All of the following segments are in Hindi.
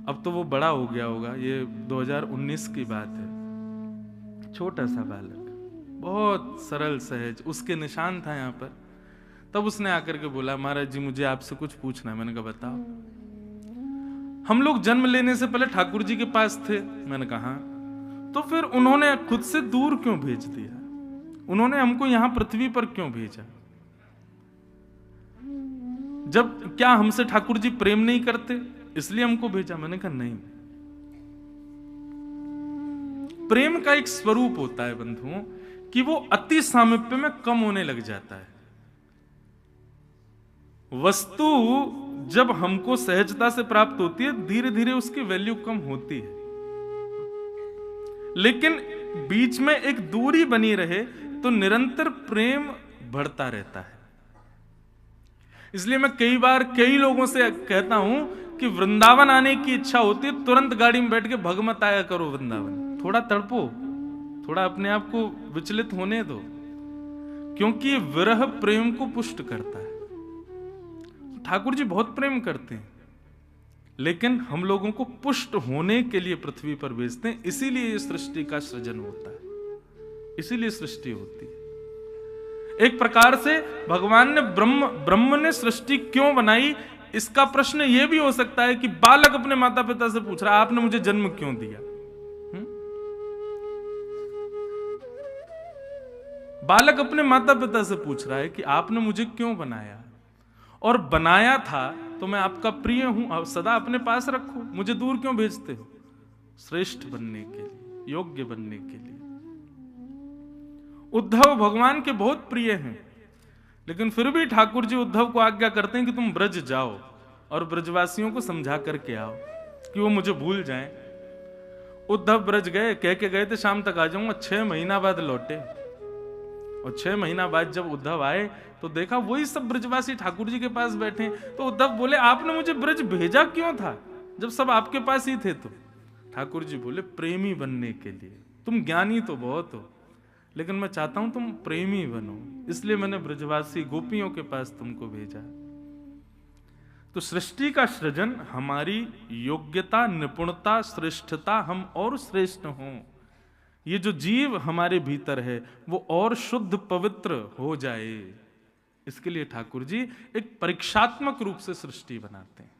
अब तो वो बड़ा हो गया होगा, ये 2019 की बात है। छोटा सा बालक, बहुत सरल सहज, उसके निशान था यहाँ पर। तब उसने आकर के बोला, महाराज जी मुझे आपसे कुछ पूछना है। मैंने कहा बताओ। हम लोग जन्म लेने से पहले ठाकुर जी के पास थे। मैंने कहा हाँ। तो फिर उन्होंने खुद से दूर क्यों भेज दिया? उन्होंने हमको यहां पृथ्वी पर क्यों भेजा? जब क्या हमसे ठाकुर जी प्रेम नहीं करते इसलिए हमको भेजा? मैंने कहा नहीं, प्रेम का एक स्वरूप होता है बंधुओं कि वो अति सामीप्य में कम होने लग जाता है। वस्तु जब हमको सहजता से प्राप्त होती है, धीरे धीरे उसकी वैल्यू कम होती है, लेकिन बीच में एक दूरी बनी रहे तो निरंतर प्रेम बढ़ता रहता है। इसलिए मैं कई बार कई लोगों से कहता हूं कि वृंदावन आने की इच्छा होती है, तुरंत गाड़ी में बैठ के भगमत आया करो वृंदावन, थोड़ा तड़पो, थोड़ा अपने आप को विचलित होने दो, क्योंकि ये विरह प्रेम को पुष्ट करता है। ठाकुर जी बहुत प्रेम करते हैं, लेकिन हम लोगों को पुष्ट होने के लिए पृथ्वी पर भेजते हैं। इसीलिए ये सृष्टि का सृजन होता है, इसीलिए सृष्टि होती है। एक प्रकार से भगवान ने ब्रह्म ने सृष्टि क्यों बनाई, इसका प्रश्न यह भी हो सकता है कि बालक अपने माता पिता से पूछ रहा है, आपने मुझे जन्म क्यों दिया? बालक अपने माता पिता से पूछ रहा है कि आपने मुझे क्यों बनाया, और बनाया था तो मैं आपका प्रिय हूं, आप सदा अपने पास रखो, मुझे दूर क्यों भेजते हो? श्रेष्ठ बनने के लिए, योग्य बनने के लिए। उद्धव भगवान के बहुत प्रिय हैं, लेकिन फिर भी ठाकुर जी उद्धव को आज्ञा करते हैं कि तुम ब्रज जाओ और ब्रजवासियों को समझा करके आओ कि वो मुझे भूल जाएं। उद्धव ब्रज गए, कह के गए थे शाम तक आ जाऊंगा, 6 महीना बाद लौटे। और 6 महीना बाद जब उद्धव आए तो देखा वही सब ब्रजवासी ठाकुर जी के पास बैठे। तो उद्धव बोले, आपने मुझे ब्रज भेजा क्यों था जब सब आपके पास ही थे? तो ठाकुर जी बोले, प्रेमी बनने के लिए। तुम ज्ञानी तो बहुत हो, लेकिन मैं चाहता हूं तुम प्रेमी बनो, इसलिए मैंने ब्रजवासी गोपियों के पास तुमको भेजा। तो सृष्टि का सृजन हमारी योग्यता, निपुणता, श्रेष्ठता, हम और श्रेष्ठ हों, ये जो जीव हमारे भीतर है वो और शुद्ध पवित्र हो जाए, इसके लिए ठाकुर जी एक परीक्षात्मक रूप से सृष्टि बनाते हैं।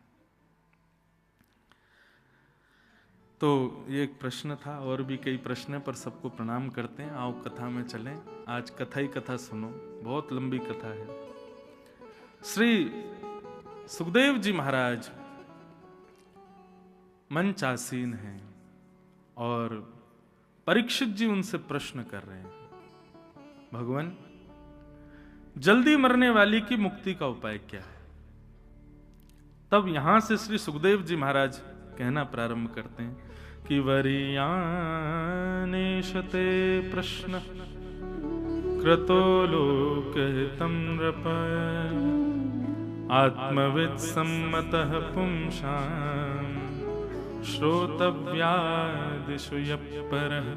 तो ये एक प्रश्न था, और भी कई प्रश्न है, पर सबको प्रणाम करते हैं। आओ कथा में चलें। आज कथा ही कथा सुनो, बहुत लंबी कथा है। श्री सुखदेव जी महाराज मंचासीन हैं और परीक्षित जी उनसे प्रश्न कर रहे हैं, भगवान जल्दी मरने वाली की मुक्ति का उपाय क्या है? तब यहां से श्री सुखदेव जी महाराज कहना प्रारंभ करते हैं कि वरियानेशते प्रश्न क्रतो लोकहितं नृप आत्मवित् सम्मतः पुंसां श्रोतव्यादिषु यप्परः।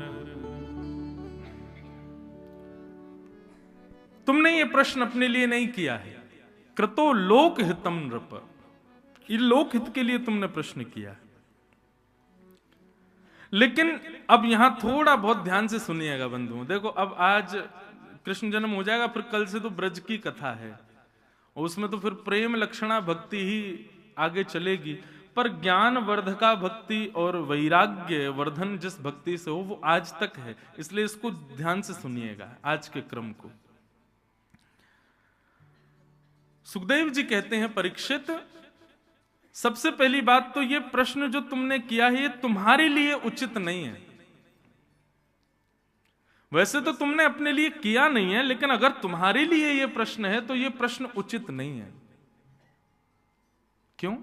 तुमने ये प्रश्न अपने लिए नहीं किया है, क्रतो लोकहितं नृप, ये लोकहित के लिए तुमने प्रश्न किया है। लेकिन अब यहां थोड़ा बहुत ध्यान से सुनिएगा बंधुओं। देखो, अब आज कृष्ण जन्म हो जाएगा, फिर कल से तो ब्रज की कथा है, उसमें तो फिर प्रेम लक्षणा भक्ति ही आगे चलेगी, पर ज्ञान वर्धका भक्ति और वैराग्य वर्धन जिस भक्ति से हो वो आज तक है, इसलिए इसको ध्यान से सुनिएगा आज के क्रम को। सुखदेव जी कहते हैं, परीक्षित सबसे पहली बात तो ये प्रश्न जो तुमने किया है ये तुम्हारे लिए उचित नहीं है। वैसे तो तुमने अपने लिए किया नहीं है, लेकिन अगर तुम्हारे लिए ये प्रश्न है तो ये प्रश्न उचित नहीं है। क्यों?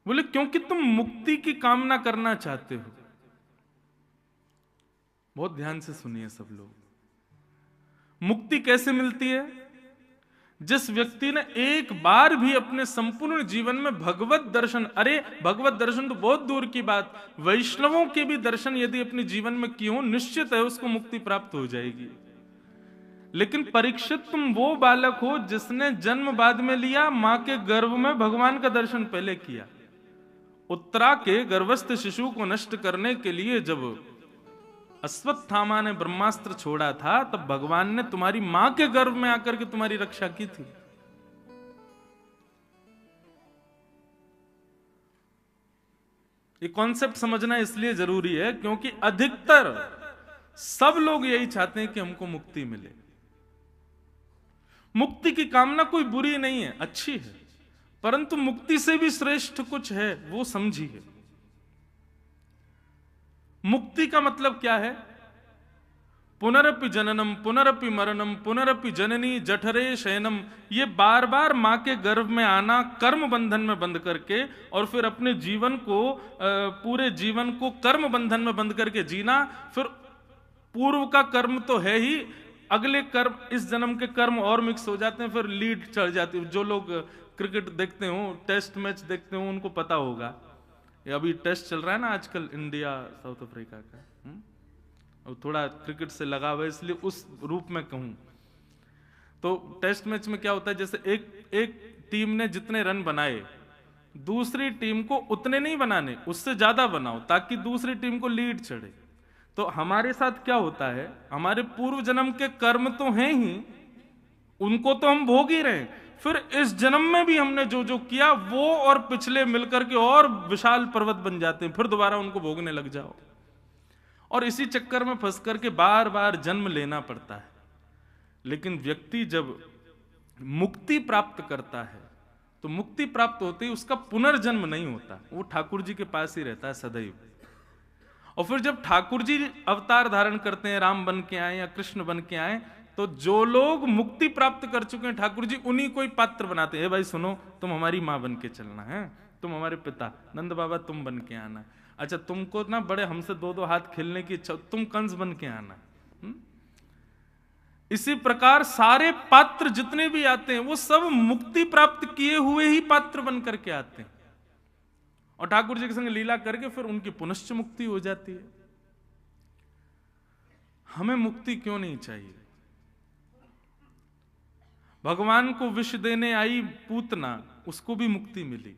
बोले क्योंकि तुम मुक्ति की कामना करना चाहते हो। बहुत ध्यान से सुनिए सब लोग। मुक्ति कैसे मिलती है? जिस व्यक्ति ने एक बार भी अपने संपूर्ण जीवन में भगवत दर्शन, अरे भगवत दर्शन तो बहुत दूर की बात, वैष्णवों के भी दर्शन यदि अपने जीवन में किए हो, निश्चित है उसको मुक्ति प्राप्त हो जाएगी। लेकिन परीक्षित तुम वो बालक हो जिसने जन्म बाद में लिया, मां के गर्भ में भगवान का दर्शन पहले किया। उत्तरा के गर्भस्थ शिशु को नष्ट करने के लिए जब अश्वत्थामा ने ब्रह्मास्त्र छोड़ा था, तब भगवान ने तुम्हारी मां के गर्भ में आकर के तुम्हारी रक्षा की थी। ये कॉन्सेप्ट समझना इसलिए जरूरी है क्योंकि अधिकतर सब लोग यही चाहते हैं कि हमको मुक्ति मिले। मुक्ति की कामना कोई बुरी नहीं है, अच्छी है, परंतु मुक्ति से भी श्रेष्ठ कुछ है, वो समझिए। मुक्ति का मतलब क्या है? पुनरपि जननम पुनरपि मरणम पुनरपि जननी जठरे शयनम। ये बार बार मां के गर्भ में आना, कर्म बंधन में बंध करके, और फिर अपने जीवन को, पूरे जीवन को कर्म बंधन में बंध करके जीना। फिर पूर्व का कर्म तो है ही, अगले कर्म, इस जन्म के कर्म और मिक्स हो जाते हैं, फिर लीड चढ़ जाती है। जो लोग क्रिकेट देखते हो, टेस्ट मैच देखते हो, उनको पता होगा। ये अभी टेस्ट चल रहा है ना आजकल, इंडिया साउथ अफ्रीका का। और थोड़ा क्रिकेट से लगा हुआ है, इसलिए उस रूप में कहूं तो टेस्ट मैच में क्या होता है, जैसे एक टीम ने जितने रन बनाए, दूसरी टीम को उतने नहीं बनाने, उससे ज्यादा बनाओ, ताकि दूसरी टीम को लीड चढ़े। तो हमारे साथ क्या होता है, हमारे पूर्व जन्म के कर्म तो हैं ही, उनको तो हम भोग ही रहे हैं, फिर इस जन्म में भी हमने जो जो किया वो और पिछले मिलकर के और विशाल पर्वत बन जाते हैं, फिर दोबारा उनको भोगने लग जाओ। और इसी चक्कर में फंस करके बार बार जन्म लेना पड़ता है। लेकिन व्यक्ति जब मुक्ति प्राप्त करता है, तो मुक्ति प्राप्त होते ही उसका पुनर्जन्म नहीं होता, वो ठाकुर जी के पास ही रहता है सदैव। और फिर जब ठाकुर जी अवतार धारण करते हैं, राम बन के आए या कृष्ण बन के आए, तो जो लोग मुक्ति प्राप्त कर चुके हैं, ठाकुर जी उन्हीं को ही पात्र बनाते हैं। भाई सुनो, तुम हमारी मां बन के चलना है, तुम हमारे पिता नंद बाबा तुम बन के आना, अच्छा तुमको ना बड़े हमसे दो दो हाथ खेलने की इच्छा, तुम कंस बन के आना। इसी प्रकार सारे पात्र जितने भी आते हैं, वो सब मुक्ति प्राप्त किए हुए ही पात्र बन करके आते हैं, और ठाकुर जी के संग लीला करके फिर उनकी पुनश्च मुक्ति हो जाती है। हमें मुक्ति क्यों नहीं चाहिए? भगवान को विष देने आई पूतना, उसको भी मुक्ति मिली,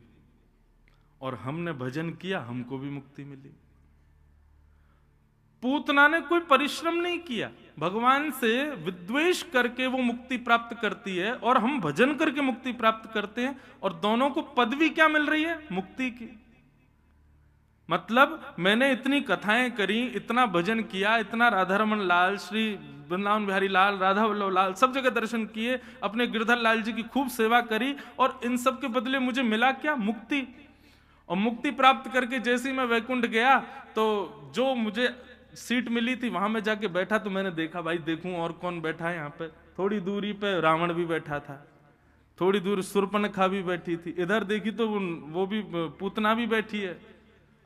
और हमने भजन किया, हमको भी मुक्ति मिली। पूतना ने कोई परिश्रम नहीं किया, भगवान से विद्वेष करके वो मुक्ति प्राप्त करती है, और हम भजन करके मुक्ति प्राप्त करते हैं, और दोनों को पदवी क्या मिल रही है? मुक्ति की। मतलब मैंने इतनी कथाएं करी, इतना भजन किया, इतना राधारमण लाल, श्री वृंदावन बिहारी लाल, राधा वल्लभ लाल, सब जगह दर्शन किए, अपने गिरधर लाल जी की खूब सेवा करी, और इन सब के बदले मुझे मिला क्या? मुक्ति। और मुक्ति प्राप्त करके जैसे ही मैं वैकुंठ गया, तो जो मुझे सीट मिली थी वहां में जाके बैठा, तो मैंने देखा, भाई देखूं और कौन बैठा है यहाँ पे। थोड़ी दूरी पे रावण भी बैठा था, थोड़ी दूर शूर्पणखा भी बैठी थी, इधर देखी तो वो भी पूतना भी बैठी है,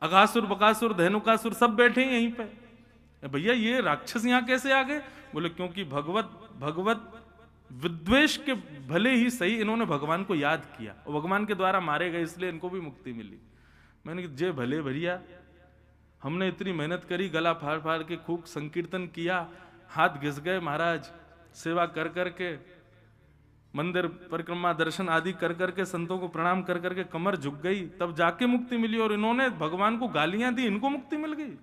अघासुर बकासुर धेनुकासुर सब बैठे हैं यहीं पे। भैया ये राक्षस यहाँ कैसे आ गए? बोले क्योंकि भगवत विद्वेष के भले ही सही इन्होंने भगवान को याद किया, और भगवान के द्वारा मारे गए, इसलिए इनको भी मुक्ति मिली। मैंने कहा जे भले भैया, हमने इतनी मेहनत करी, गला फाड़ फाड़ के खूब संकीर्तन किया, हाथ घिस गए महाराज, सेवा कर करके, मंदिर परिक्रमा दर्शन आदि कर करके, संतों को प्रणाम कर करके कमर झुक गई, तब जाके मुक्ति मिली। और इन्होंने भगवान को गालियां दी, इनको मुक्ति मिल गई।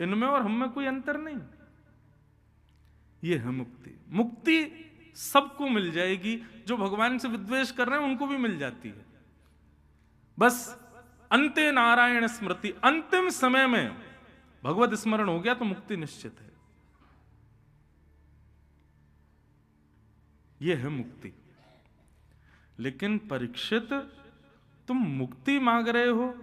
इनमें और हम में कोई अंतर नहीं। ये है मुक्ति। मुक्ति सबको मिल जाएगी, जो भगवान से विद्वेष कर रहे हैं उनको भी मिल जाती है। बस अंते नारायण स्मृति, अंतिम समय में भगवत स्मरण हो गया तो मुक्ति निश्चित है। यह है मुक्ति। लेकिन परीक्षित, तुम मुक्ति मांग रहे हो,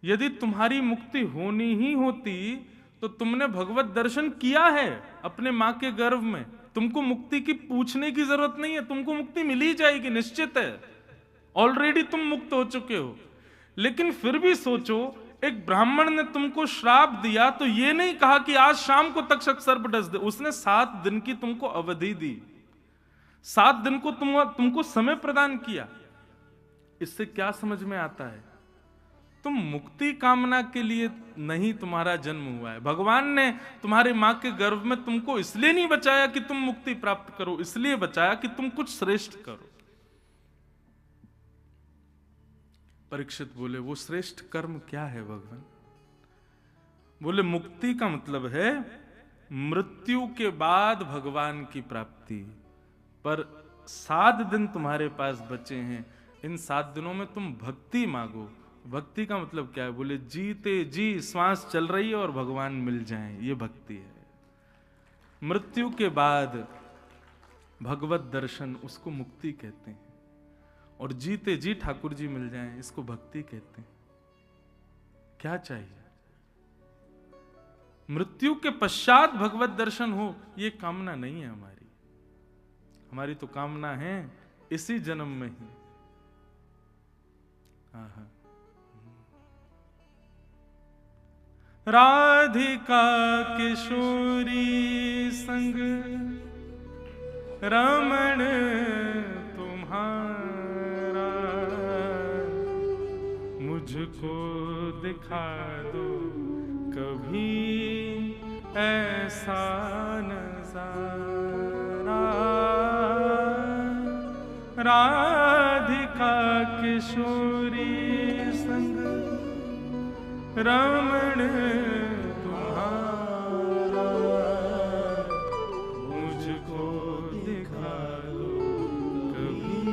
यदि तुम्हारी मुक्ति होनी ही होती तो तुमने भगवत दर्शन किया है अपने मां के गर्भ में, तुमको मुक्ति की पूछने की जरूरत नहीं है, तुमको मुक्ति मिल ही जाएगी, निश्चित है, ऑलरेडी तुम मुक्त हो चुके हो। लेकिन फिर भी सोचो, एक ब्राह्मण ने तुमको श्राप दिया तो ये नहीं कहा कि आज शाम को तक्षक सर्प डस दे, उसने 7 दिन की तुमको अवधि दी, 7 दिन को तुमको समय प्रदान किया। इससे क्या समझ में आता है? तुम मुक्ति कामना के लिए नहीं तुम्हारा जन्म हुआ है। भगवान ने तुम्हारे मां के गर्भ में तुमको इसलिए नहीं बचाया कि तुम मुक्ति प्राप्त करो, इसलिए बचाया कि तुम कुछ श्रेष्ठ करो। परीक्षित बोले वो श्रेष्ठ कर्म क्या है भगवान? बोले मुक्ति का मतलब है मृत्यु के बाद भगवान की प्राप्ति। पर 7 दिन तुम्हारे पास बचे हैं, इन 7 दिनों में तुम भक्ति मांगो। भक्ति का मतलब क्या है? बोले जीते जी श्वास चल रही है और भगवान मिल जाएं, ये भक्ति है। मृत्यु के बाद भगवत दर्शन, उसको मुक्ति कहते हैं। और जीते जी ठाकुर जी मिल जाएं, इसको भक्ति कहते हैं। क्या चाहिए? मृत्यु के पश्चात भगवत दर्शन हो, ये कामना नहीं है हमारी। हमारी तो कामना है इसी जन्म में ही। राधिका किशोरी संग रमण तुम्हारा, मुझको दिखा दो कभी ऐसा नजारा। राधिका किशोरी संग रमण तुम्हारा, मुझको दिखा दो कभी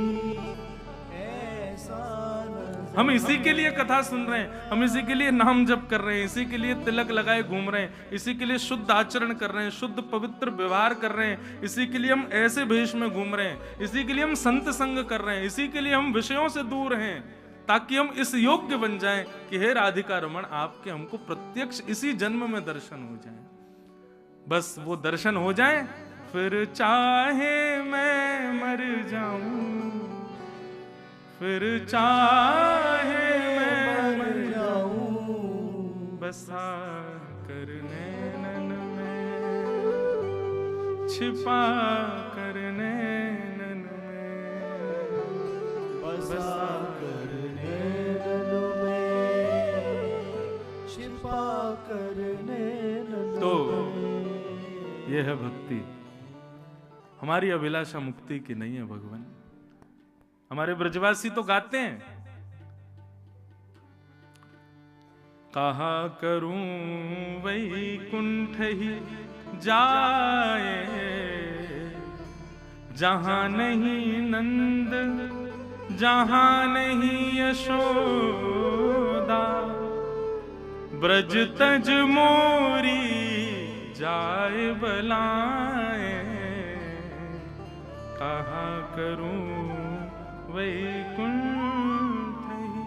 ऐसा नजारा। हम इसी के लिए कथा सुन रहे हैं, हम इसी के लिए नाम जप कर रहे हैं, इसी के लिए तिलक लगाए घूम रहे हैं, इसी के लिए शुद्ध आचरण कर रहे हैं, शुद्ध पवित्र व्यवहार कर रहे हैं, इसी के लिए हम ऐसे भेष में घूम रहे हैं, इसी के लिए हम संत संग कर रहे हैं, इसी के लिए हम विषयों से दूर हैं, ताकि हम इस योग्य बन जाएं कि हे राधिका रमण आपके हमको प्रत्यक्ष इसी जन्म में दर्शन हो जाएं। बस वो दर्शन हो जाएं, फिर चाहे मैं मर जाऊं, फिर चाहे मैं मर जाऊं, बसा कर नैनन में, छिपा कर नैनन में, बसा कर नैनन में, छिपा कर नैनन। तो यह है भक्ति। हमारी अभिलाषा मुक्ति की नहीं है भगवान। हमारे ब्रजवासी तो गाते हैं, कहा करूं वैकुंठ ही जाए, जहां नहीं नंद, जहां नहीं यशोदा, ब्रज तज मोरी जाए बलाए। कहा करूं वैकुंठ ही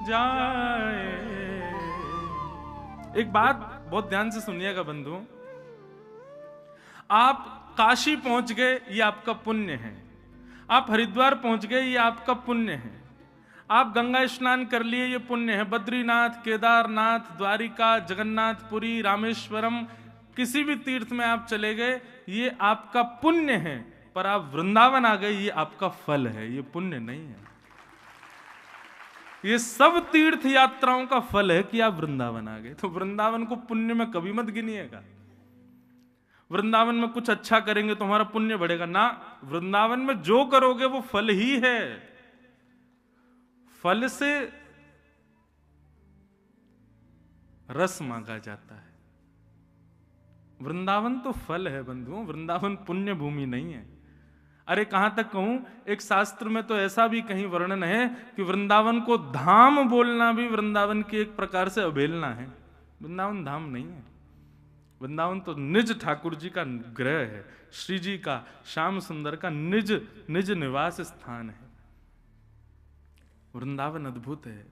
जाए। एक बात बहुत ध्यान से सुनिएगा बंधु, आप काशी पहुंच गए ये आपका पुण्य है, आप हरिद्वार पहुंच गए ये आपका पुण्य है, आप गंगा स्नान कर लिए ये पुण्य है, बद्रीनाथ, केदारनाथ, द्वारिका, जगन्नाथपुरी, रामेश्वरम, किसी भी तीर्थ में आप चले गए ये आपका पुण्य है। पर आप वृंदावन आ गए ये आपका फल है, ये पुण्य नहीं है। ये सब तीर्थ यात्राओं का फल है कि आप वृंदावन आ गए। तो वृंदावन को पुण्य में कभी मत गिनिएगा। वृंदावन में कुछ अच्छा करेंगे तो हमारा पुण्य बढ़ेगा ना, वृंदावन में जो करोगे वो फल ही है। फल से रस मांगा जाता है। वृंदावन तो फल है बंधुओं, वृंदावन पुण्य भूमि नहीं है। अरे कहां तक कहूं, एक शास्त्र में तो ऐसा भी कहीं वर्णन है कि वृंदावन को धाम बोलना भी वृंदावन की एक प्रकार से अवहेलना है। वृंदावन धाम नहीं है, वृंदावन तो निज ठाकुर जी का ग्रह है, श्री जी का, श्याम सुंदर का निज निज निवास स्थान है। वृंदावन अद्भुत है।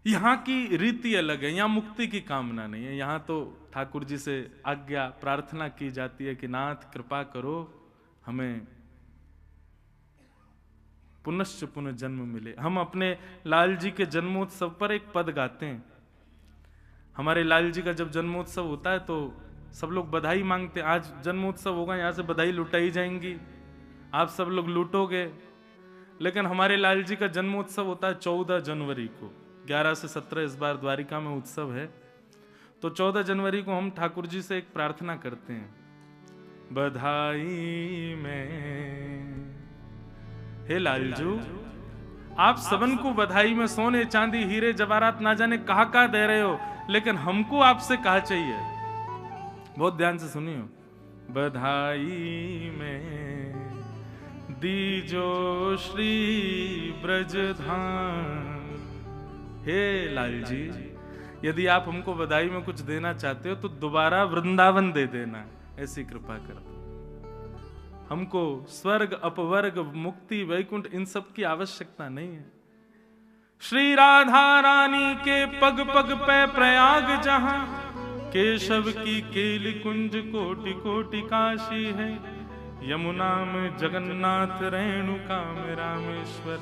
यहां की रीति अलग है, यहां मुक्ति की कामना नहीं है। यहां तो ठाकुर जी से आज्ञा प्रार्थना की जाती है कि नाथ कृपा करो हमें पुनश्च पुनः जन्म मिले। हम अपने लाल जी के जन्मोत्सव पर एक पद गाते हैं। हमारे लाल जी का जब जन्मोत्सव होता है तो सब लोग बधाई मांगते हैं, आज जन्मोत्सव होगा, यहां से बधाई लुटाई जाएंगी, आप सब लोग लूटोगे। लेकिन हमारे लाल जी का जन्मोत्सव होता है 14 जनवरी को, 11 से 17 इस बार द्वारिका में उत्सव है। तो 14 जनवरी को हम ठाकुर जी से एक प्रार्थना करते हैं, बधाई में हे लालजू, आप सबन को बधाई में सोने चांदी हीरे जवाहरात ना जाने कहा दे रहे हो, लेकिन हमको आपसे कहा चाहिए, बहुत ध्यान से सुनियो, बधाई में दीजो श्री ब्रजधाम। हे लाल जी, यदि आप हमको बधाई में कुछ देना चाहते हो तो दोबारा वृंदावन दे देना, ऐसी कृपा कर दो। हमको स्वर्ग अपवर्ग मुक्ति वैकुंठ इन सब की आवश्यकता नहीं है। श्री राधा रानी के पग पग पे प्रयाग जहां, केशव की केली कुंज कोटि कोटि काशी है, यमुना में जगन्नाथ रेणुका में रामेश्वर,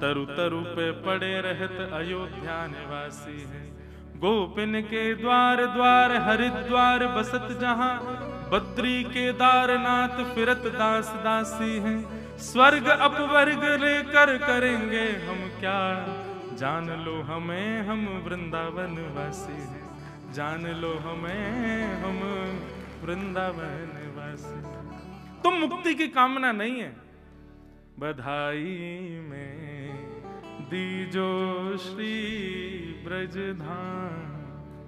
तरु तरु पे पड़े रहत अयोध्या निवासी है, गोपिन के द्वार द्वार हरिद्वार बसत जहां, बद्री केदारनाथ फिरत दास दासी हैं, स्वर्ग अपवर्ग लेकर करेंगे हम क्या, जान लो हमें हम वृंदावन वासी हैं, जान लो हमें हम वृंदावन वासी। तुम मुक्ति की कामना नहीं है, बधाई में दीजो श्री ब्रजधाम।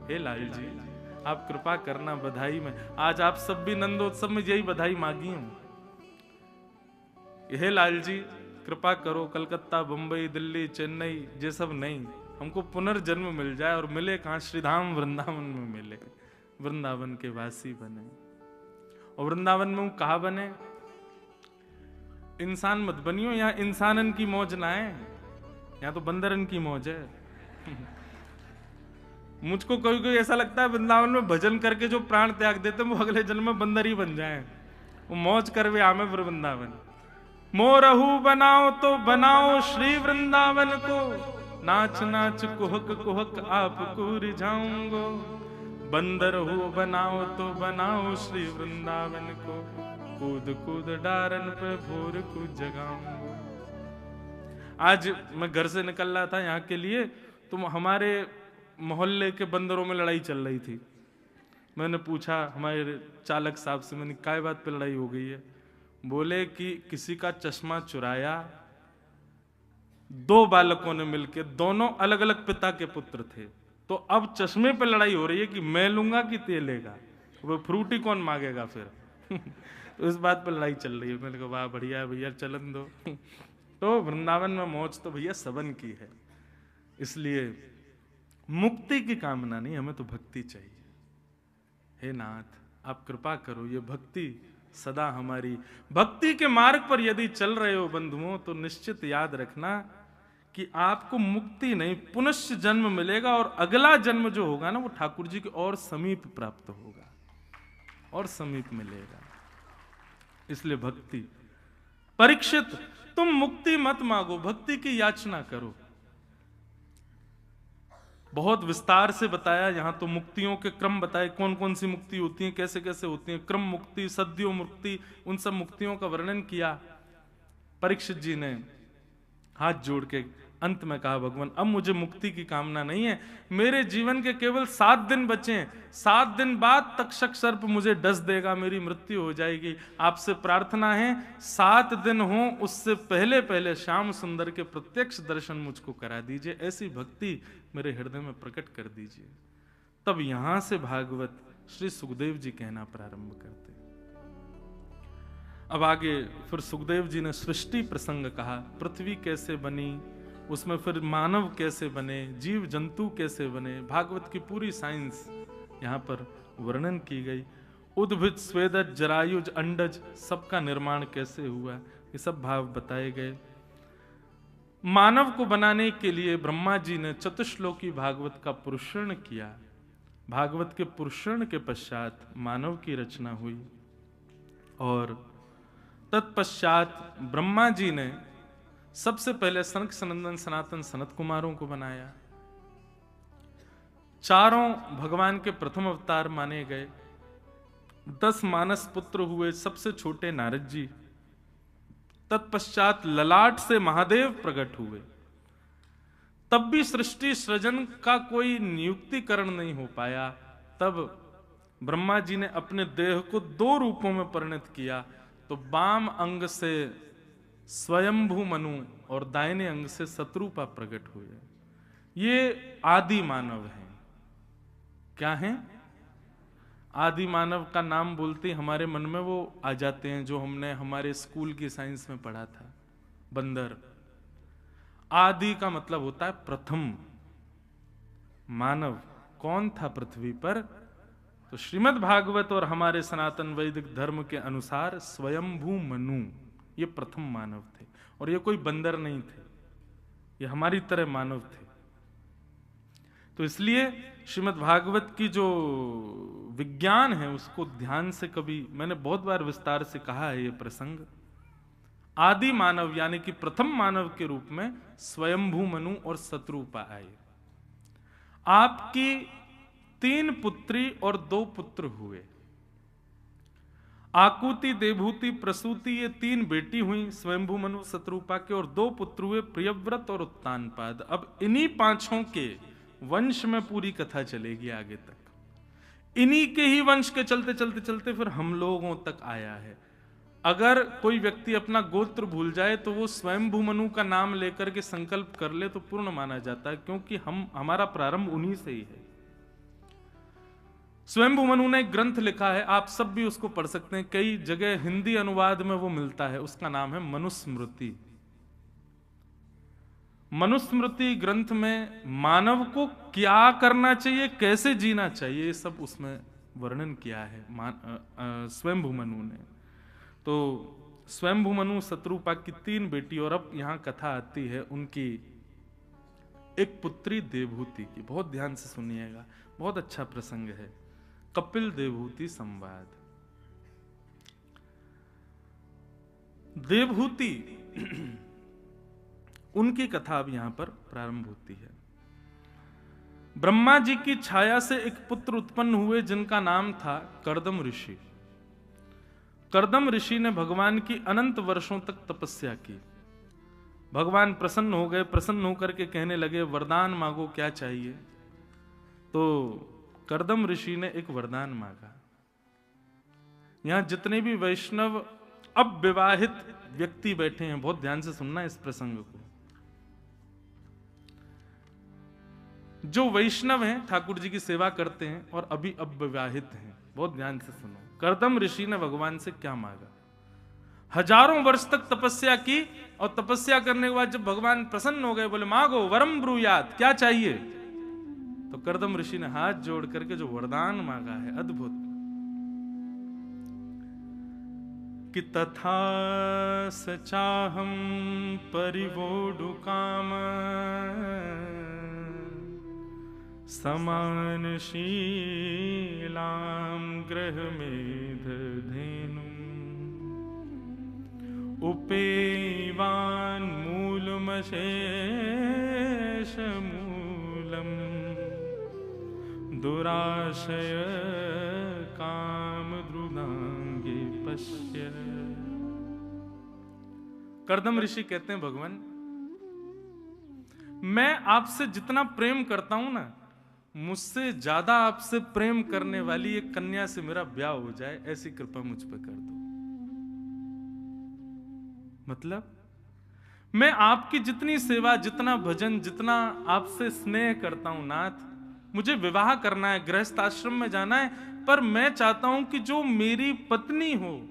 हे लाल जी, आप कृपा करना बधाई में, आज आप सब भी नंदोत्सव में यही बधाई मांगी हूं। हे लाल जी कृपा करो, कलकत्ता बंबई दिल्ली चेन्नई ये सब नहीं, हमको पुनर्जन्म मिल जाए, और मिले कहां, श्रीधाम वृंदावन में मिले, वृंदावन के वासी बने। और वृंदावन में वो कहा बने, इंसान मत बनियो, यहाँ इंसानन की मौज ना है, यहाँ तो बंदरन की मौज है। मुझको कभी कभी ऐसा लगता है वृंदावन में भजन करके जो प्राण त्याग देते हैं वो अगले जन्म में बंदर ही बन जाएं, वो मौज करवे आमे वृंदावन। मोरहू बनाओ तो बनाओ श्री वृंदावन को, नाच नाच कुहक कुहक आपको रिझाऊंगो, बंदर हो बनाओ तो बनाओ श्री वृंदावन को, कूद कूद डारन पे भोर को जगाऊंगो। आज मैं घर से निकल रहा था यहाँ के लिए, तो हमारे मोहल्ले के बंदरों में लड़ाई चल रही थी। मैंने पूछा हमारे चालक साहब से, मैंने काय बात पे लड़ाई हो गई है? बोले कि किसी का चश्मा चुराया, दो बालकों ने मिलकर, दोनों अलग अलग पिता के पुत्र थे, तो अब चश्मे पे लड़ाई हो रही है कि मैं लूंगा कि ते लेगा, वो फ्रूटी कौन मांगेगा फिर। तो इस बात पे लड़ाई चल रही है। मैंने कहा वाह बढ़िया है भैया, चलन दो। तो वृंदावन में मौज तो भैया सबन की है, इसलिए मुक्ति की कामना नहीं, हमें तो भक्ति चाहिए। हे नाथ आप कृपा करो, ये भक्ति सदा हमारी, भक्ति के मार्ग पर यदि चल रहे हो बंधुओं, तो निश्चित याद रखना कि आपको मुक्ति नहीं पुनश्च जन्म मिलेगा, और अगला जन्म जो होगा ना वो ठाकुर जी के और समीप प्राप्त होगा, और समीप मिलेगा। इसलिए भक्ति, परीक्षित तुम मुक्ति मत मांगो, भक्ति की याचना करो। बहुत विस्तार से बताया यहाँ, तो मुक्तियों के क्रम बताए, कौन कौन सी मुक्ति होती है, कैसे कैसे होती है, क्रम मुक्ति, सद्यो मुक्ति, उन सब मुक्तियों का वर्णन किया। परीक्षित जी ने हाथ जोड़ के अंत में कहा, भगवान अब मुझे मुक्ति की कामना नहीं है, मेरे जीवन के केवल 7 दिन बचे हैं, 7 दिन बाद तक्षक सर्प मुझे डस देगा, मेरी मृत्यु हो जाएगी। आपसे प्रार्थना है 7 दिन हो उससे पहले पहले श्याम सुंदर के प्रत्यक्ष दर्शन मुझको करा दीजिए, ऐसी भक्ति मेरे हृदय में प्रकट कर दीजिए। तब यहां से भागवत श्री सुखदेव जी कहना प्रारंभ करते। अब आगे फिर सुखदेव जी ने सृष्टि प्रसंग कहा, पृथ्वी कैसे बनी, उसमें फिर मानव कैसे बने, जीव जंतु कैसे बने, भागवत की पूरी साइंस यहाँ पर वर्णन की गई। उद्भिद स्वेदज जरायुज अंडज सबका निर्माण कैसे हुआ, ये सब भाव बताए गए। मानव को बनाने के लिए ब्रह्मा जी ने चतुश्लोकी भागवत का पुरुषण किया। भागवत के पुरुषण के पश्चात मानव की रचना हुई, और तत्पश्चात ब्रह्मा जी ने सबसे पहले सनक सनंदन सनातन सनत कुमारों को बनाया। चारों भगवान के प्रथम अवतार माने गए। 10 मानस पुत्र हुए, सबसे छोटे नारद जी, तत्पश्चात ललाट से महादेव प्रकट हुए। तब भी सृष्टि सृजन का कोई नियुक्तिकरण नहीं हो पाया। तब ब्रह्मा जी ने अपने देह को 2 रूपों में परिणत किया। तो बाम अंग से स्वयंभू मनु और दाहिने अंग से शत्रुपा प्रकट हुए। ये आदि मानव हैं। क्या हैं? आदि मानव का नाम बोलते हमारे मन में वो आ जाते हैं जो हमने हमारे स्कूल की साइंस में पढ़ा था, बंदर। आदि का मतलब होता है प्रथम। मानव कौन था पृथ्वी पर? तो श्रीमद् भागवत और हमारे सनातन वैदिक धर्म के अनुसार स्वयंभू मनु ये प्रथम मानव थे। और ये कोई बंदर नहीं थे, ये हमारी तरह मानव थे। तो इसलिए श्रीमद् भागवत की जो विज्ञान है उसको ध्यान से, कभी मैंने बहुत बार विस्तार से कहा है ये प्रसंग। आदि मानव यानी कि प्रथम मानव के रूप में स्वयंभू मनु और शत्रुपा आए। आपकी 3 पुत्री और 2 पुत्र हुए। आकुति, देवहूति, प्रसूति ये 3 बेटी हुई स्वयंभू मनु शत्रुपा के, और 2 पुत्र हुए प्रियव्रत और उत्तानपाद। अब इन्हीं 5 के वंश में पूरी कथा चलेगी आगे तक। इन्हीं के ही वंश के चलते चलते चलते फिर हम लोगों तक आया है। अगर कोई व्यक्ति अपना गोत्र भूल जाए तो वो स्वयंभू मनु का नाम लेकर के संकल्प कर ले तो पूर्ण माना जाता है, क्योंकि हमारा प्रारंभ उन्हीं से ही है। स्वयंभू मनु ने एक ग्रंथ लिखा है, आप सब भी उसको पढ़ सकते हैं, कई जगह हिंदी अनुवाद में वो मिलता है। उसका नाम है मनुस्मृति। मनुस्मृति ग्रंथ में मानव को क्या करना चाहिए, कैसे जीना चाहिए, ये सब उसमें वर्णन किया है स्वयंभू मनु ने। तो स्वयंभू मनु शत्रुपा की 3 बेटी, और अब यहां कथा आती है उनकी एक पुत्री देवहूति की। बहुत ध्यान से सुनिएगा, बहुत अच्छा प्रसंग है। कपिल देवहूति संवाद। देवहूति उनकी कथा अब यहां पर प्रारंभ होती है। ब्रह्मा जी की छाया से एक पुत्र उत्पन्न हुए जिनका नाम था कर्दम ऋषि। कर्दम ऋषि ने भगवान की अनंत वर्षों तक तपस्या की। भगवान प्रसन्न हो गए। प्रसन्न होकर के कहने लगे, वरदान मांगो, क्या चाहिए? तो कर्दम ऋषि ने एक वरदान मांगा। यहां जितने भी वैष्णव अब विवाहित व्यक्ति बैठे हैं, बहुत ध्यान से सुनना इस प्रसंग को। जो वैष्णव हैं, ठाकुर जी की सेवा करते हैं और अभी अब विवाहित हैं, बहुत ध्यान से सुनो। कर्दम ऋषि ने भगवान से क्या मांगा? हजारों वर्ष तक तपस्या की, और तपस्या करने के बाद जब भगवान प्रसन्न हो गए, बोले मांगो वरम ब्रूयात, क्या चाहिए? तो कर्दम ऋषि ने हाथ जोड़ करके जो वरदान मांगा है, अद्भुत, कि तथा सचाहम परिवोडु काम समान शीलाम ग्रह मेध धेनु उपेवान मूलमशेष मूलम दुराशय काम द्रुदांगे पश्य। कर्दम ऋषि कहते हैं, भगवान मैं आपसे जितना प्रेम करता हूं ना, मुझसे ज्यादा आपसे प्रेम करने वाली एक कन्या से मेरा ब्याह हो जाए, ऐसी कृपा मुझ पर कर दो। मतलब मैं आपकी जितनी सेवा, जितना भजन, जितना आपसे स्नेह करता हूं नाथ, मुझे विवाह करना है, गृहस्थ आश्रम में जाना है, पर मैं चाहता हूं कि जो मेरी पत्नी हो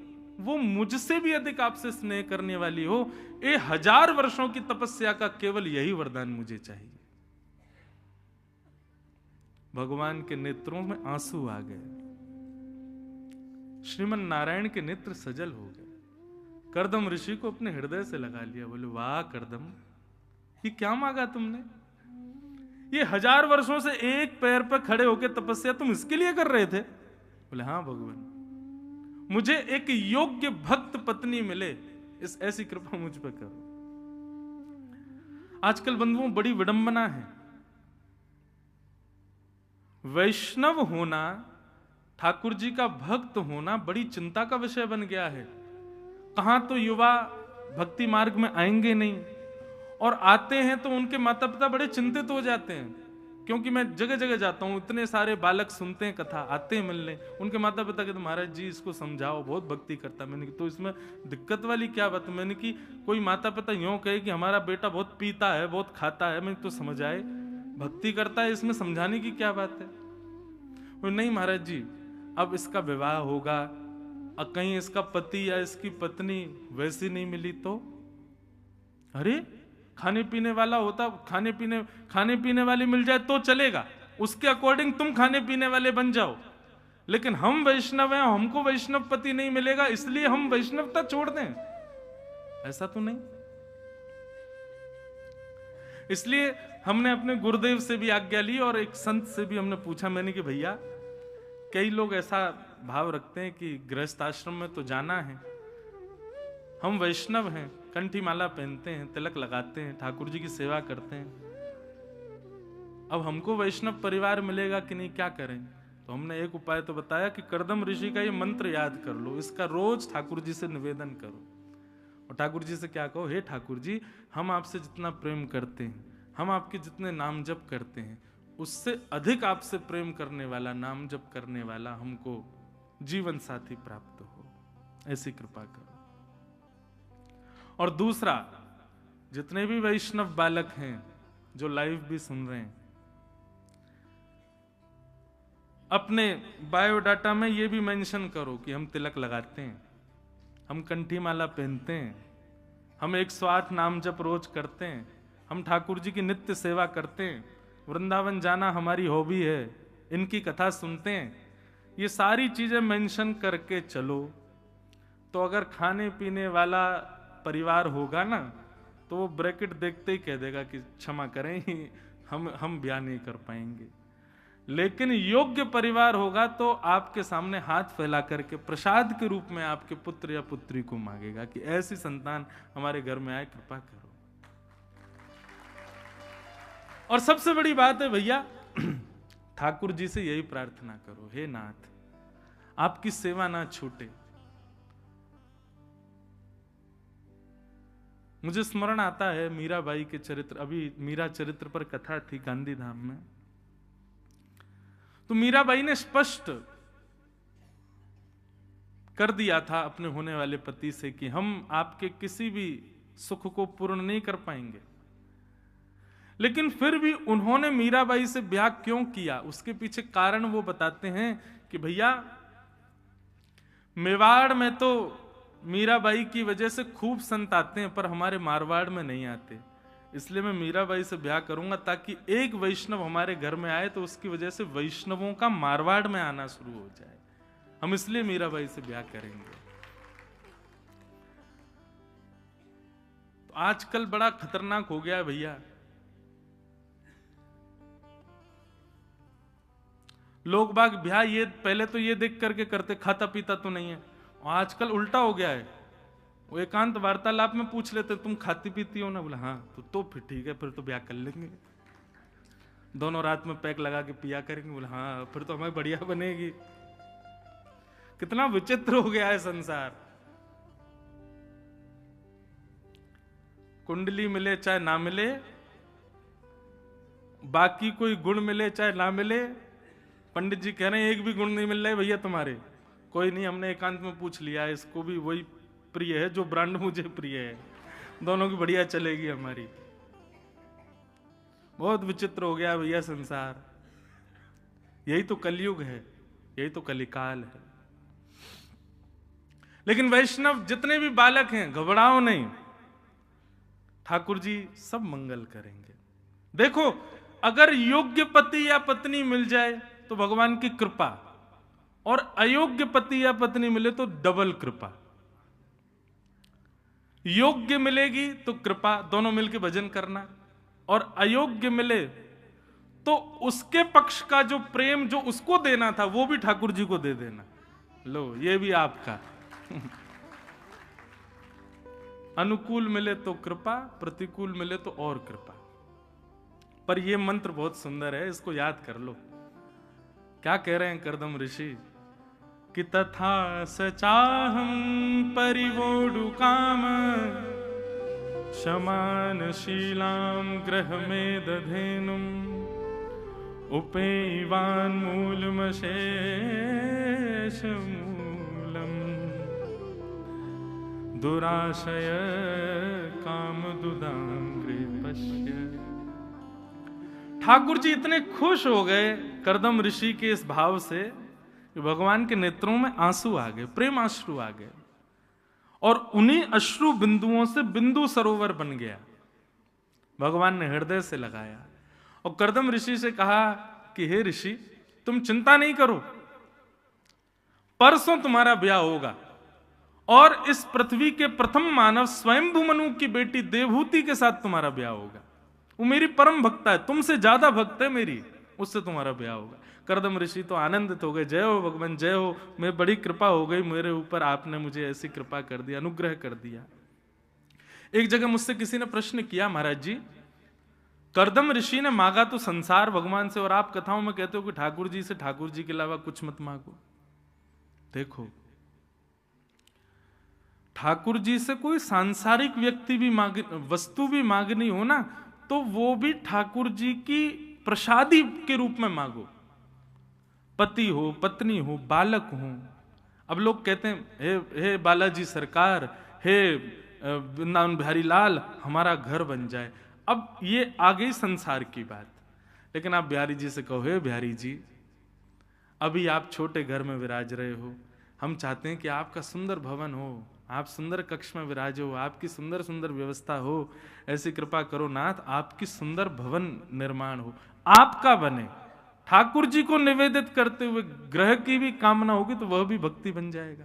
वो मुझसे भी अधिक आपसे स्नेह करने वाली हो। ये 1000 वर्षों की तपस्या का केवल यही वरदान मुझे चाहिए। भगवान के नेत्रों में आंसू आ गए, श्रीमन नारायण के नेत्र सजल हो गए। कर्दम ऋषि को अपने हृदय से लगा लिया। बोले, वाह कर्दम, ये क्या मांगा तुमने? ये 1000 वर्षों से एक पैर पर खड़े होकर तपस्या तुम इसके लिए कर रहे थे? बोले, हाँ भगवान, मुझे एक योग्य भक्त पत्नी मिले, इस ऐसी कृपा मुझ पर करो। आजकल बंधुओं बड़ी विडंबना है। वैष्णव होना, ठाकुर जी का भक्त होना बड़ी चिंता का विषय बन गया है। कहां तो युवा भक्ति मार्ग में आएंगे नहीं, और आते हैं तो उनके माता पिता बड़े चिंतित हो जाते हैं, क्योंकि मैं जगह जगह जाता हूँ, इतने सारे बालक सुनते हैं कथा, आते हैं मिलने, उनके माता पिता कहते महाराज जी इसको समझाओ, बहुत भक्ति करता है। मैंने कहा तो इसमें दिक्कत वाली क्या बात है? मैंने कि कोई माता पिता यूं कहे कि हमारा बेटा बहुत पीता है, बहुत खाता है, मैंने तो समझ आए, भक्ति करता है, इसमें समझाने की क्या बात है? नहीं महाराज जी, अब इसका विवाह होगा, कहीं इसका पति या इसकी पत्नी वैसी नहीं मिली तो? अरे खाने पीने वाला होता, खाने पीने वाली मिल जाए तो चलेगा, उसके अकॉर्डिंग तुम खाने पीने वाले बन जाओ, लेकिन हम वैष्णव हैं, हमको वैष्णव पति नहीं मिलेगा इसलिए हम वैष्णवता छोड़ दें, ऐसा तो नहीं। इसलिए हमने अपने गुरुदेव से भी आज्ञा ली और एक संत से भी हमने पूछा, मैंने कि भैया कई लोग ऐसा भाव रखते हैं कि गृहस्थ आश्रम में तो जाना है, हम वैष्णव हैं, कंठी माला पहनते हैं, तिलक लगाते हैं, ठाकुर जी की सेवा करते हैं, अब हमको वैष्णव परिवार मिलेगा कि नहीं, क्या करें? तो हमने एक उपाय तो बताया कि करदम ऋषि का ये मंत्र याद कर लो, इसका रोज ठाकुर जी से निवेदन करो, और ठाकुर जी से क्या कहो, हे ठाकुर जी हम आपसे जितना प्रेम करते हैं, हम आपके जितने नाम जप करते हैं, उससे अधिक आपसे प्रेम करने वाला, नाम जप करने वाला हमको जीवन साथी प्राप्त हो, ऐसी कृपा करो। और दूसरा, जितने भी वैष्णव बालक हैं जो लाइव भी सुन रहे हैं, अपने बायोडाटा में ये भी मेंशन करो कि हम तिलक लगाते हैं, हम कंठी माला पहनते हैं, हम 108 नाम जप रोज करते हैं, हम ठाकुर जी की नित्य सेवा करते हैं, वृंदावन जाना हमारी हॉबी है, इनकी कथा सुनते हैं, ये सारी चीजें मेंशन करके चलो। तो अगर खाने पीने वाला परिवार होगा ना, तो वो ब्रैकेट देखते ही कह देगा कि क्षमा करें, हम ब्याह नहीं कर पाएंगे। लेकिन योग्य परिवार होगा तो आपके सामने हाथ फैला करके प्रसाद के रूप में आपके पुत्र या पुत्री को मांगेगा कि ऐसी संतान हमारे घर में आए, कृपा करो। और सबसे बड़ी बात है भैया, ठाकुर जी से यही प्रार्थना करो, हे नाथ आपकी सेवा ना छूटे। मुझे स्मरण आता है मीराबाई के चरित्र, अभी मीरा चरित्र पर कथा थी गांधीधाम में, तो मीराबाई ने स्पष्ट कर दिया था अपने होने वाले पति से कि हम आपके किसी भी सुख को पूर्ण नहीं कर पाएंगे, लेकिन फिर भी उन्होंने मीराबाई से ब्याह क्यों किया, उसके पीछे कारण वो बताते हैं कि भैया मेवाड़ में तो मीराबाई की वजह से खूब संत आते हैं, पर हमारे मारवाड़ में नहीं आते, इसलिए मैं मीराबाई से ब्याह करूंगा ताकि एक वैष्णव हमारे घर में आए तो उसकी वजह से वैष्णवों का मारवाड़ में आना शुरू हो जाए, हम इसलिए मीराबाई से ब्याह करेंगे। तो आजकल बड़ा खतरनाक हो गया है भैया, लोग बाग ब्याह ये पहले तो ये देख करके करते खाता पीता तो नहीं है, और आजकल उल्टा हो गया है, वो एकांत वार्तालाप में पूछ लेते तुम खाती पीती हो ना, बोला हाँ, तो फिर ठीक है, फिर तो ब्याह कर लेंगे, दोनों रात में पैक लगा के पिया करेंगे, बोला हाँ फिर तो हमें बढ़िया बनेगी। कितना विचित्र हो गया है संसार, कुंडली मिले चाहे ना मिले, बाकी कोई गुण मिले चाहे ना मिले, पंडित जी कह रहे हैं एक भी गुण नहीं मिल रहा है भैया तुम्हारे, कोई नहीं, हमने एकांत में पूछ लिया, इसको भी वही प्रिय है जो ब्रांड मुझे प्रिय है, दोनों की बढ़िया चलेगी हमारी। बहुत विचित्र हो गया भैया संसार, यही तो कलयुग है, यही तो कलिकाल है। लेकिन वैष्णव जितने भी बालक हैं घबराओ नहीं, ठाकुर जी सब मंगल करेंगे। देखो अगर योग्य पति या पत्नी मिल जाए तो भगवान की कृपा, और अयोग्य पति या पत्नी मिले तो डबल कृपा। योग्य मिलेगी तो कृपा, दोनों मिलके भजन करना, और अयोग्य मिले तो उसके पक्ष का जो प्रेम जो उसको देना था वो भी ठाकुर जी को दे देना, लो ये भी आपका। अनुकूल मिले तो कृपा, प्रतिकूल मिले तो और कृपा। पर ये मंत्र बहुत सुंदर है, इसको याद कर लो। क्या कह रहे हैं करदम ऋषि कि तथा सचाहम परिवोडु काम शमानशीलां ग्रहमेदधेनुम् उपेयवान्मूलमशेषमूलम् दुराशय कामदुदांग्रे पश्य। ठाकुर जी इतने खुश हो गए कर्दम ऋषि के इस भाव से कि भगवान के नेत्रों में आंसू आ गए, प्रेम अश्रु आ गए, और उन्हीं अश्रु बिंदुओं से बिंदु सरोवर बन गया। भगवान ने हृदय से लगाया और कर्दम ऋषि से कहा कि हे ऋषि, तुम चिंता नहीं करो, परसों तुम्हारा ब्याह होगा और इस पृथ्वी के प्रथम मानव स्वयंभू मनु की बेटी देवहूति के साथ तुम्हारा ब्याह होगा। वो मेरी परम भक्ता है, तुमसे ज्यादा भक्त है मेरी, उससे तुम्हारा ब्याह होगा। कर्दम ऋषि तो आनंदित हो गए, जय हो भगवान, जय हो, मैं बड़ी कृपा हो गई मेरे ऊपर, आपने मुझे ऐसी कृपा कर दी, अनुग्रह कर दिया। एक जगह मुझसे किसी ने प्रश्न किया, महाराज जी कर्दम ऋषि ने मांगा तो संसार भगवान से, और आप कथाओं में कहते हो कि ठाकुर जी से ठाकुर जी के अलावा कुछ मत मांगो। देखो, ठाकुर जी से कोई सांसारिक व्यक्ति भी वस्तु भी मांगनी हो ना, तो वो भी ठाकुर जी की प्रसादी के रूप में मांगो। पति हो, पत्नी हो, बालक हो। अब लोग कहते हैं हे बालाजी सरकार, हे वृंदावन बिहारी लाल, हमारा घर बन जाए। अब ये आ गई संसार की बात। लेकिन आप बिहारी जी से कहो, हे बिहारी जी, अभी आप छोटे घर में विराज रहे हो, हम चाहते हैं कि आपका सुंदर भवन हो, आप सुंदर कक्ष में विराजो, आपकी सुंदर सुंदर व्यवस्था हो, ऐसी कृपा करो नाथ, आपकी सुंदर भवन निर्माण हो, आपका बने। ठाकुर जी को निवेदित करते हुए ग्रह की भी कामना होगी तो वह भी भक्ति बन जाएगा।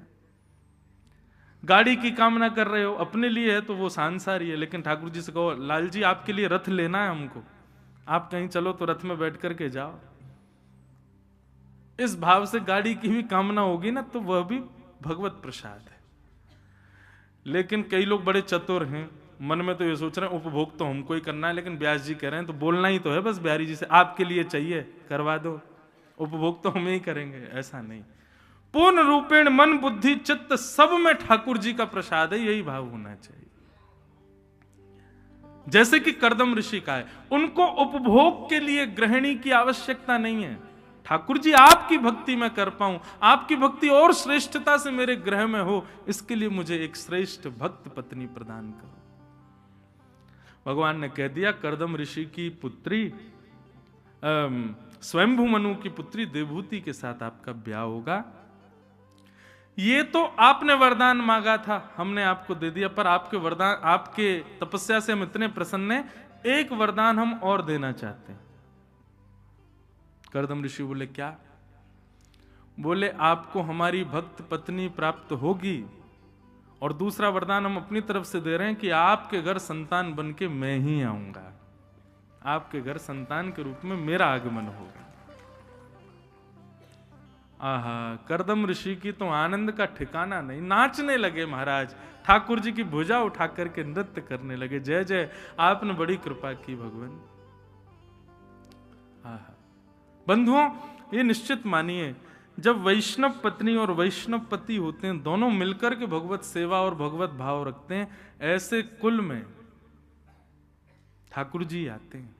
गाड़ी की कामना कर रहे हो, अपने लिए है तो वो सांसारी है, लेकिन ठाकुर जी से कहो लाल जी आपके लिए रथ लेना है हमको, आप कहीं चलो तो रथ में बैठ करके जाओ। इस भाव से गाड़ी की भी कामना होगी ना, तो वह भी भगवत प्रसाद है। लेकिन कई लोग बड़े चतुर हैं, मन में तो ये सोच रहे हैं उपभोग तो हमको ही करना है, लेकिन व्यास जी कह रहे हैं तो बोलना ही तो है बस बिहारी जी से, आपके लिए चाहिए करवा दो, उपभोग तो हम ही करेंगे। ऐसा नहीं, पूर्ण रूपेण मन बुद्धि चित्त सब में ठाकुर जी का प्रसाद है, यही भाव होना चाहिए। जैसे कि कर्दम ऋषि का है, उनको उपभोग के लिए गृहिणी की आवश्यकता नहीं है। ठाकुर जी आपकी भक्ति में कर पाऊं, आपकी भक्ति और श्रेष्ठता से मेरे ग्रह में हो, इसके लिए मुझे एक श्रेष्ठ भक्त पत्नी प्रदान करो। भगवान ने कह दिया कर्दम ऋषि की पुत्री स्वयंभू मनु की पुत्री देवहूति के साथ आपका ब्याह होगा। ये तो आपने वरदान मांगा था, हमने आपको दे दिया, पर आपके वरदान, आपके तपस्या से हम इतने प्रसन्न हैं, एक वरदान हम और देना चाहते हैं। कर्दम ऋषि बोले क्या? बोले आपको हमारी भक्त पत्नी प्राप्त होगी, और दूसरा वरदान हम अपनी तरफ से दे रहे हैं कि आपके घर संतान बन के मैं ही आऊंगा, आपके घर संतान के रूप में मेरा आगमन होगा। आहा, कर्दम ऋषि की तो आनंद का ठिकाना नहीं, नाचने लगे महाराज, ठाकुर जी की भुजा उठा करके नृत्य करने लगे, जय जय आपने बड़ी कृपा की भगवान। आहा, बंधुओं ये निश्चित मानिए, जब वैष्णव पत्नी और वैष्णव पति होते हैं, दोनों मिलकर के भगवत सेवा और भगवत भाव रखते हैं, ऐसे कुल में ठाकुर जी आते हैं,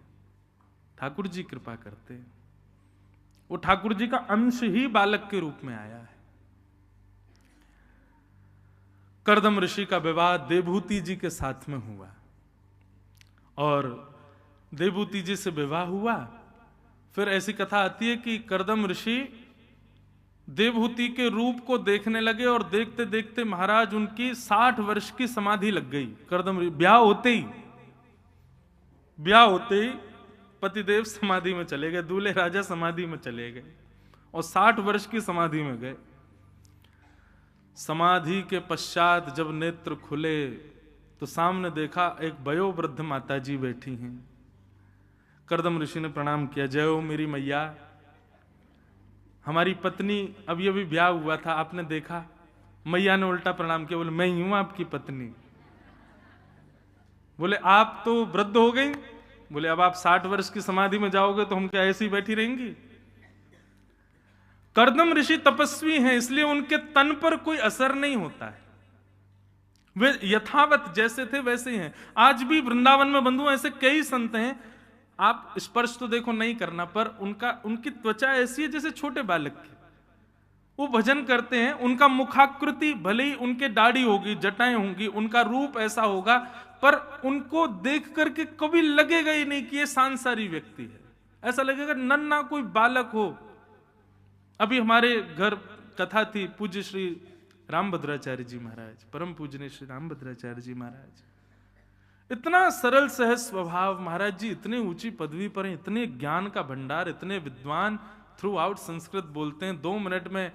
ठाकुर जी कृपा करते हैं। वो ठाकुर जी का अंश ही बालक के रूप में आया है। कर्दम ऋषि का विवाह देवहूति जी के साथ में हुआ, और देवहूति जी से विवाह हुआ। फिर ऐसी कथा आती है कि कर्दम ऋषि देवहूति के रूप को देखने लगे, और देखते देखते महाराज उनकी 60 वर्ष की समाधि लग गई। कर्दम ब्याह होते ही पतिदेव समाधि में चले गए, दूल्हे राजा समाधि में चले गए, और 60 वर्ष की समाधि में गए। समाधि के पश्चात जब नेत्र खुले तो सामने देखा एक वयोवृद्ध माता जी बैठी हैं। कर्दम ऋषि ने प्रणाम किया, जय हो मेरी मैया, हमारी पत्नी अभी अभी ब्याह हुआ था, आपने देखा? मैया ने उल्टा प्रणाम किया, बोले मैं ही हूं आपकी पत्नी। बोले आप तो वृद्ध हो गई, बोले अब आप 60 वर्ष की समाधि में जाओगे तो हम क्या ऐसी बैठी रहेंगी? कर्दम ऋषि तपस्वी हैं, इसलिए उनके तन पर कोई असर नहीं होता है, वे यथावत जैसे थे वैसे ही हैं। आज भी वृंदावन में बंधु ऐसे कई संत हैं, आप स्पर्श तो देखो नहीं करना, पर उनकी त्वचा ऐसी है जैसे छोटे बालक की। वो भजन करते हैं, उनका मुखाकृति भले ही उनके दाढ़ी होगी, जटाएं होंगी, उनका रूप ऐसा होगा, पर उनको देख करके कभी लगेगा ही नहीं कि ये सांसारी व्यक्ति है। ऐसा लगेगा नन्हा कोई बालक हो। अभी हमारे घर कथा थी, पूज्य श्री रामभद्राचार्य जी महाराज, परम पूजनीय श्री रामभद्राचार्य जी महाराज, इतना सरल सहज स्वभाव महाराज जी, इतने ऊंची पदवी पर हैं, इतने ज्ञान का भंडार, इतने विद्वान, थ्रू आउट संस्कृत बोलते हैं, 2 मिनट में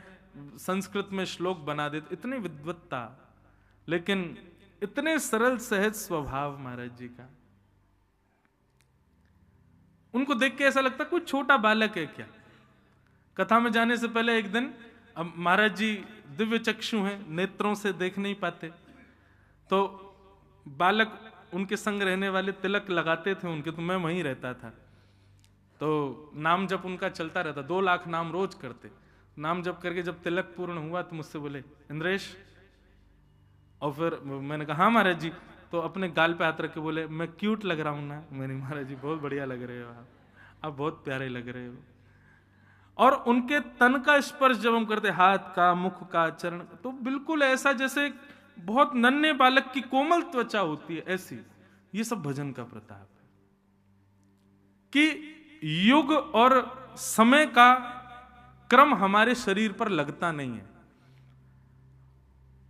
संस्कृत में श्लोक बना देते, इतनी विद्वत्ता, लेकिन इतने सरल सहज स्वभाव महाराज जी का। उनको देख के ऐसा लगता कोई छोटा बालक है क्या। कथा में जाने से पहले एक दिन, अब महाराज जी दिव्य चक्षु हैं, नेत्रों से देख नहीं पाते, तो बालक उनके संग रहने वाले तिलक लगाते थे उनके, तो मैं वहीं रहता था। तो नाम जप उनका चलता रहता, 2 लाख नाम रोज करते। नाम जप करके जब तिलक पूर्ण हुआ तो मुझसे बोले, इंद्रेश, और फिर मैंने कहा हाँ महाराज जी, तो अपने गाल पे हाथ रख के बोले, मैं क्यूट लग रहा हूं ना। मैंने, महाराज जी बहुत बढ़िया लग रहे हो आप बहुत प्यारे लग रहे हो। और उनके तन का स्पर्श जब हम करते, हाथ का, मुख का, चरण, तो बिल्कुल ऐसा जैसे बहुत नन्हे बालक की कोमल त्वचा होती है, ऐसी। ये सब भजन का प्रताप है कि युग और समय का क्रम हमारे शरीर पर लगता नहीं है।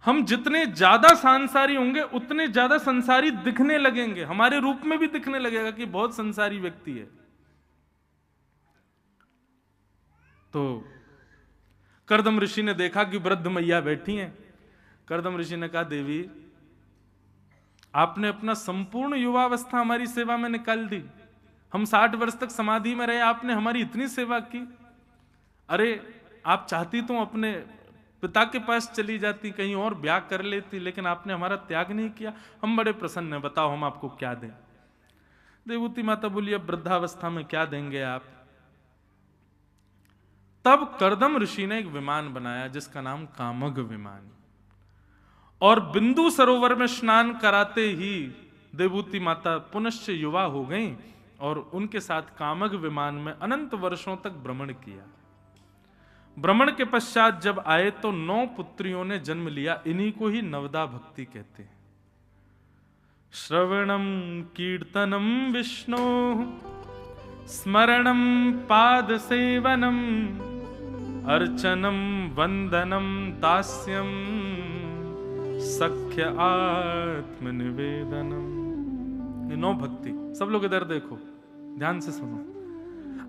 हम जितने ज्यादा सांसारी होंगे उतने ज्यादा संसारी दिखने लगेंगे, हमारे रूप में भी दिखने लगेगा कि बहुत संसारी व्यक्ति है। तो करदम ऋषि ने देखा कि वृद्ध मैया बैठी हैं। करदम ऋषि ने कहा, देवी आपने अपना संपूर्ण युवावस्था हमारी सेवा में निकाल दी, हम 60 वर्ष तक समाधि में रहे, आपने हमारी इतनी सेवा की। अरे आप चाहती तो अपने पिता के पास चली जाती, कहीं और ब्याह कर लेती, लेकिन आपने हमारा त्याग नहीं किया, हम बड़े प्रसन्न हैं, बताओ हम आपको क्या दें। देवूती माता बोली, अब वृद्धावस्था में क्या देंगे आप। तब करदम ऋषि ने एक विमान बनाया जिसका नाम कामग विमान, और बिंदु सरोवर में स्नान कराते ही देवूती माता पुनश्च युवा हो गईं और उनके साथ कामग विमान में अनंत वर्षों तक भ्रमण किया। भ्रमण के पश्चात जब आए तो 9 पुत्रियों ने जन्म लिया। इन्हीं को ही नवदा भक्ति कहते हैं। श्रवणम कीर्तनम विष्णु, स्मरणम पाद सेवनम, अर्चनम वंदनम दास्यम, सख्य आत्मनिवेदनम। ये 9 भक्ति। सब लोग इधर देखो, ध्यान से सुनो।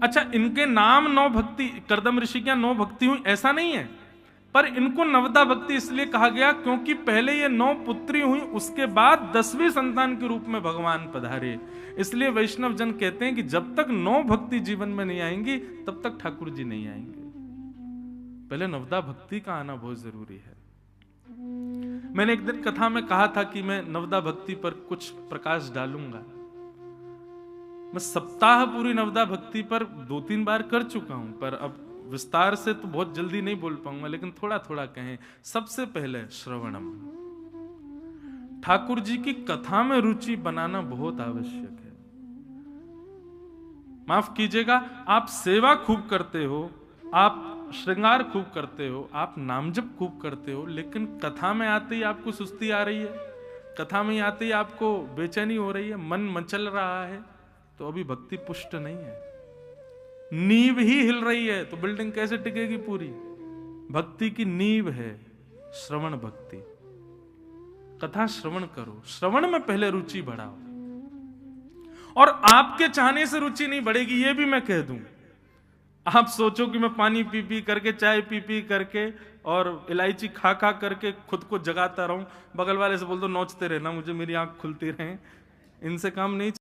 अच्छा, इनके नाम 9 भक्ति, करदम ऋषि की 9 भक्ति हुई ऐसा नहीं है, पर इनको नवदा भक्ति इसलिए कहा गया क्योंकि पहले ये 9 पुत्री हुई, उसके बाद 10वीं संतान के रूप में भगवान पधारे। इसलिए वैष्णव जन कहते हैं कि जब तक 9 भक्ति जीवन में नहीं आएंगी तब तक ठाकुर जी नहीं आएंगे। पहले नवदा भक्ति का आना बहुत जरूरी है। मैंने एक दिन कथा में कहा था कि मैं नवदा भक्ति पर कुछ प्रकाश डालूंगा। मैं सप्ताह पूरी नवदा भक्ति पर 2-3 बार कर चुका हूं, पर अब विस्तार से तो बहुत जल्दी नहीं बोल पाऊंगा, लेकिन थोड़ा थोड़ा कहें। सबसे पहले श्रवणम, ठाकुर जी की कथा में रुचि बनाना बहुत आवश्यक है। माफ कीजिएगा, आप सेवा खूब करते हो, आप श्रृंगार खूब करते हो, आप नामजप खूब करते हो, लेकिन कथा में आते ही आपको सुस्ती आ रही है, कथा में आते ही आपको बेचैनी हो रही है, मन मचल रहा है, तो अभी भक्ति पुष्ट नहीं है। नींव ही हिल रही है तो बिल्डिंग कैसे टिकेगी पूरी। भक्ति की नींव है श्रवण भक्ति। कथा श्रवण करो, श्रवण में पहले रुचि बढ़ाओ। और आपके चाहने से रुचि नहीं बढ़ेगी, ये भी मैं कह दूं। आप सोचो कि मैं पानी पी पी करके, चाय पी पी करके और इलायची खा खा करके खुद को जगाता रहूं, बगल वाले से बोल दो नोचते रहना मुझे, मेरी आंख खुलती रहे, इनसे काम नहीं